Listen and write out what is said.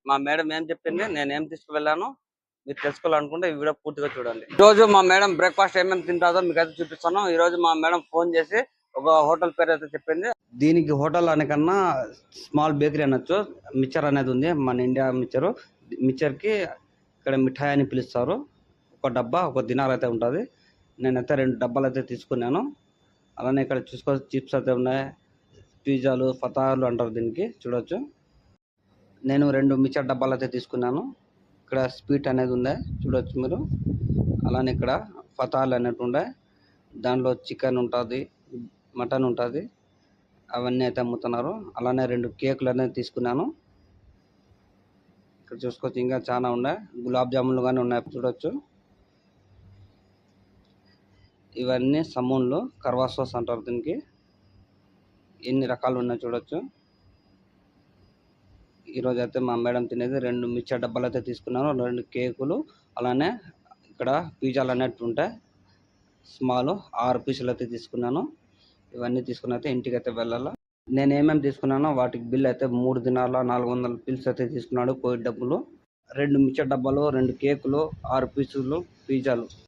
మా మేడం ఏం చెప్పింది, నేను ఏం తీసుకువెళ్ళాను, మీరు తెలుసుకోవాలనుకుంటే ఈ వీడియో పూర్తిగా చూడండి. ఈ రోజు మా మేడం బ్రేక్ఫాస్ట్ ఏమేమి తింటాదో మీకు అయితే చూపిస్తాను. ఈ రోజు మా మేడం ఫోన్ చేసి ఒక హోటల్ పేరు అయితే చెప్పింది. దీనికి హోటల్ అనే కన్నా స్మాల్ బేకరీ అనొచ్చు. మిక్చర్ అనేది ఉంది, మన ఇండియా మిక్చర్ కి ఇక్కడ మిఠాయి అని పిలుస్తారు. ఒక డబ్బా ఒక దినార్ అయితే ఉంటుంది. నేనైతే 2 డబ్బాలు అయితే తీసుకున్నాను. అలానే ఇక్కడ చూసుకోవచ్చు చిప్స్ అయితే ఉన్నాయి, పిజ్జాలు ఫతాలు అంటారు దీనికి, చూడొచ్చు. నేను 2 మిక్చర్ డబ్బాలు అయితే తీసుకున్నాను. ఇక్కడ స్వీట్ అనేది ఉంది, చూడొచ్చు మీరు. అలానే ఇక్కడ ఫతాలు అన్నట్టు ఉండే, దాంట్లో చికెన్ ఉంటుంది, మటన్ ఉంటుంది, అవన్నీ అయితే అమ్ముతున్నారు. అలానే 2 కేకులు అనేది తీసుకున్నాను. ఇక్కడ చూసుకోవచ్చు ఇంకా చాలా ఉన్నాయి, గులాబ్ జామున్లు కానీ ఉన్నాయి, చూడొచ్చు. ఇవన్నీ సమూన్లు, కర్వా సాస్ అంటారు దీనికి. ఎన్ని రకాలు ఉన్నాయి చూడొచ్చు. ఈరోజు అయితే మా మేడం తినేది 2 మిక్చర్ డబ్బాలు అయితే తీసుకున్నాను, 2 కేకులు, అలానే ఇక్కడ పిజ్జాలు అన్నట్టు ఉంటాయి స్మాల్ 6 పీసులు అయితే తీసుకున్నాను. ఇవన్నీ తీసుకుని అయితే ఇంటికి అయితే వెళ్ళాలా. నేను ఏమేమి తీసుకున్నానో వాటికి బిల్ అయితే 3 దినాల 400 పిల్స్ అయితే తీసుకున్నాడు కోవిడ్ డబ్బులు. 2 మిక్చర్ డబ్బాలు, 2 కేకులు, 6 పీసులు పిజ్జాలు.